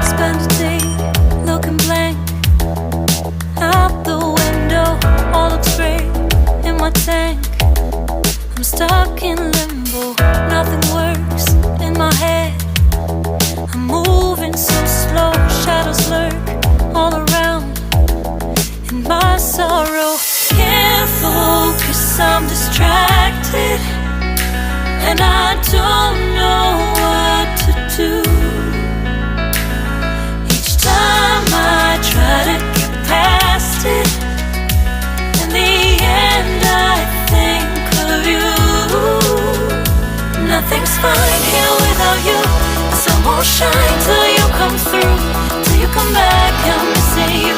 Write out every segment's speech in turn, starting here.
Spend a day looking blank out the window. All looks great in my tank. I'm stuck in limbo. Nothing works in my head. I'm moving so slow. Shadows lurk all around in my sorrow. Can't focus, I'm distracted, and I don't know what to do. Each time I try to get past it, in the end I think of you. Nothing's fine here without you. The sun won't shine till you come through. Till you come back, I'm missing you.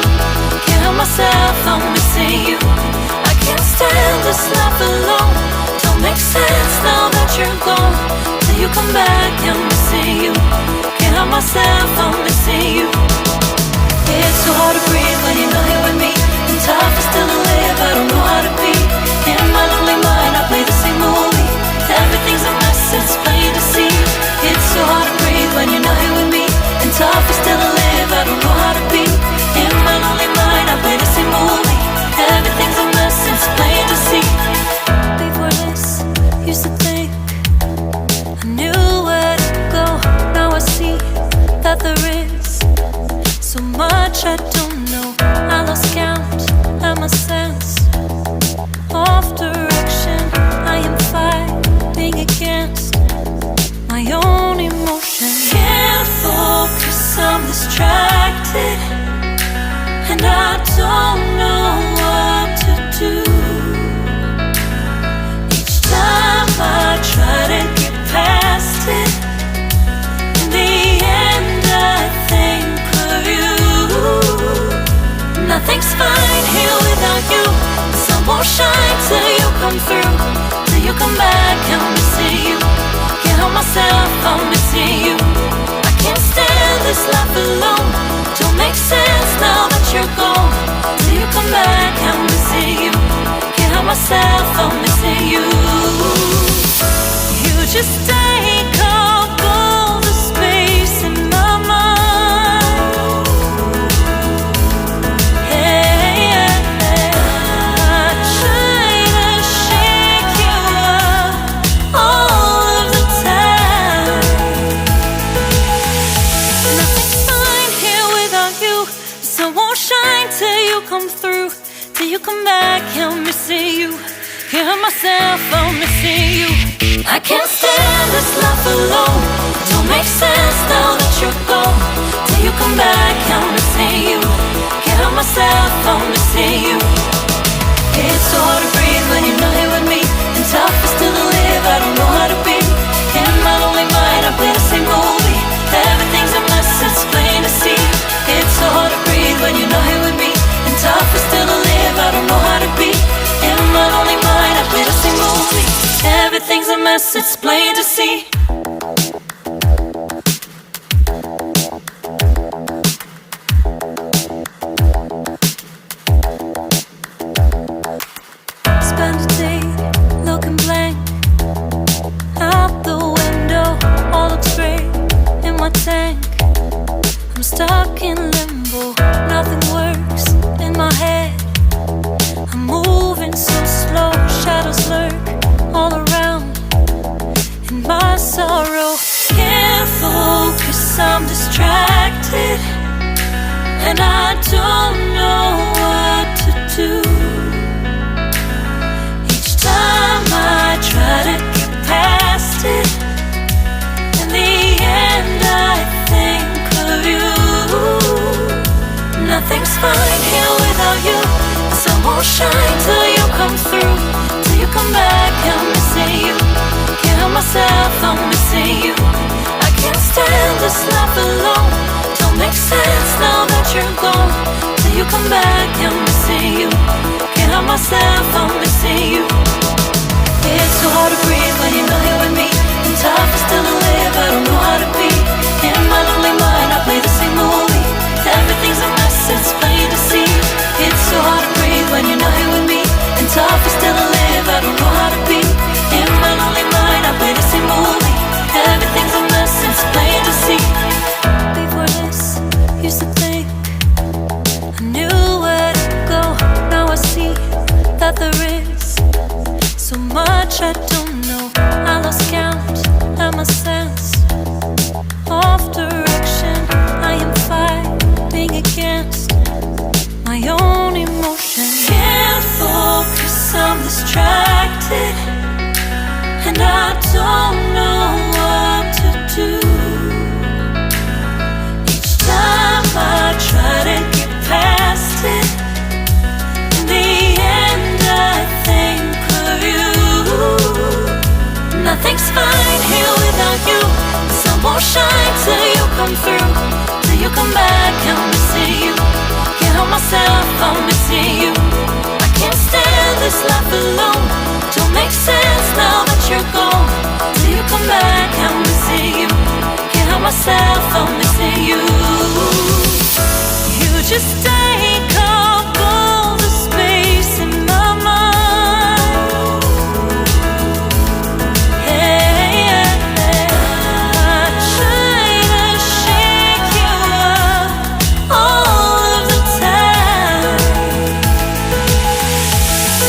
Can't help myself, I'm missing you. I can't stand this life alone. Don't make sense now that you're gone. Till you come back, I'm missing you. Can't help myself, I'm missing you. It's so hard to breathe when you're not here with me. And tough is still to live, I don't know how to be. In my lonely mind, I play the same movie. Everything's a mess, it's plain to see. It's so hard to breathe when you're not here with me. And tough is still to live, I don't know how to be. In my lonely mind, I play the same movie. Everything's a mess, it's plain to see. Before this, used to think I knew where to go. Now I see that there is so much I don't know. I lost count at my sense of direction. I am fighting against my own emotion. Can't focus, I'm distracted, and I don't know what to do. Each time I try to get past it, in the end I think of you. Nothing's fine here without you. The sun won't shine till you come through. Till you come back, I'm missing you. Can't help myself, I'm missing you. I can't stand this life alone. Don't make sense now that you're gone. Till you come back, I'm missing you. Can't help myself, I'm missing you. You just take up all the space in my mind. Hey, I try to shake you up all of the time. Nothing's fine here without you. The sun won't shine till you come through. Till you come back, I'm missing you. Can't help myself, I'm missing you. I can't stand this life alone. Don't make sense now that you're gone. Till you come back, I'm missing you. Can't help myself, I'm missing you. It's so hard to breathe when you're not here with me. And tough is still to live, I don't know how to be. In my lonely mind, I play the same movie. Everything's a mess, it's plain to see. It's so hard to breathe when you're not here with me. And tough is still to live, I don't know how to be. In my lonely mind, I play the same movie. Everything's a mess, it's plain to see. Spend a day looking blank out the window. All looks great in my tank. I'm stuck in limbo. Nothing works in my head. I'm moving so slow. Shadows lurk all around in my sorrow. Can't focus, I'm distracted, and I don't know what to do. Each time I try to get past it, in the end I think of you. Nothing's fine here without you. The sun won't shine till you come through. Till you come back, I'm missing you. Can't help myself, I'm missing you. I can't stand this life alone. Don't make sense now that you're gone. Till you come back, I'm missing you. Can't help myself, I'm missing you. It's so hard to breathe when you're not here with me. And tough is still to live, I don't know how to be. In my lonely mind, I play the same movie. Everything's a mess, it's plain to see. It's so hard to breathe when you're not here with me. come through, till you come back, I'm missing you. Can't help myself, I'm missing you. I can't stand this life alone. Don't make sense now that you're gone. Till you come back, I'm missing you. Can't help myself, I'm missing you. You just take up all the space in my mind. Hey, I try to shake you up all of the time.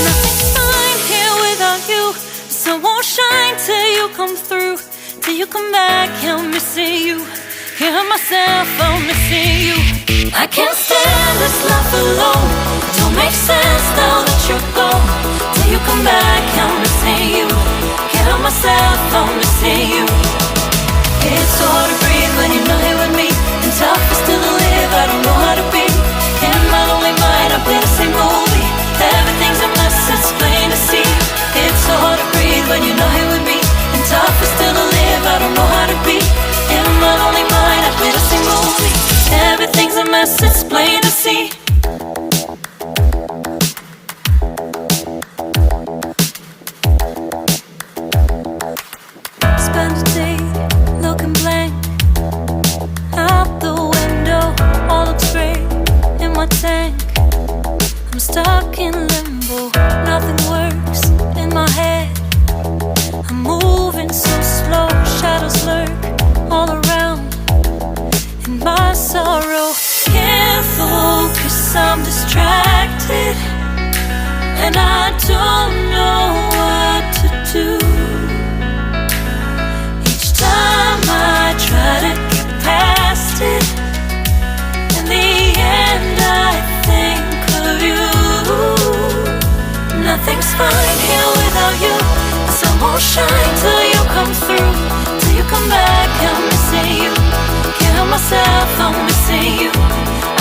Nothing's fine here without you. The sun won't shine till you come through. Till you come back, I'm missing you. Can't help myself, I'm missing you. I can't stand this life alone. Don't make sense now that you're gone. Till you come back, I'm missing you. Can't help myself, I'm missing you. It's so hard to breathe when you're not here with me, and tough is still to live, I don't know how to be. In my lonely mind, I play the same movie. Everything's a mess, it's plain to see. It's so hard to breathe when you're not here with me, and tough is still to live, I don't know how to be. In my lonely mind, I play the same movie. Everything's a mess, it's plain to see. Spend a day looking blank out the window, all looks great in my tank. I'm stuck in limbo, nothing works in my head. I'm moving so slow, shadows lurk all around. In my sorrow, can't focus, I'm distracted, and I don't know what to do. Each time I try to get past it, in the end I think of you. Nothing's fine here without you. The sun won't shine till you come through. Till you come back, I'm missing you. Can't help myself, I'm missing you.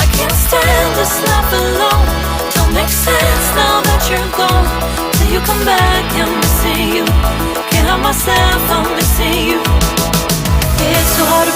I can't stand this life alone. Don't make sense now that you're gone. Till you come back, I'm missing you. Can't help myself, I'm missing you. It's so hard to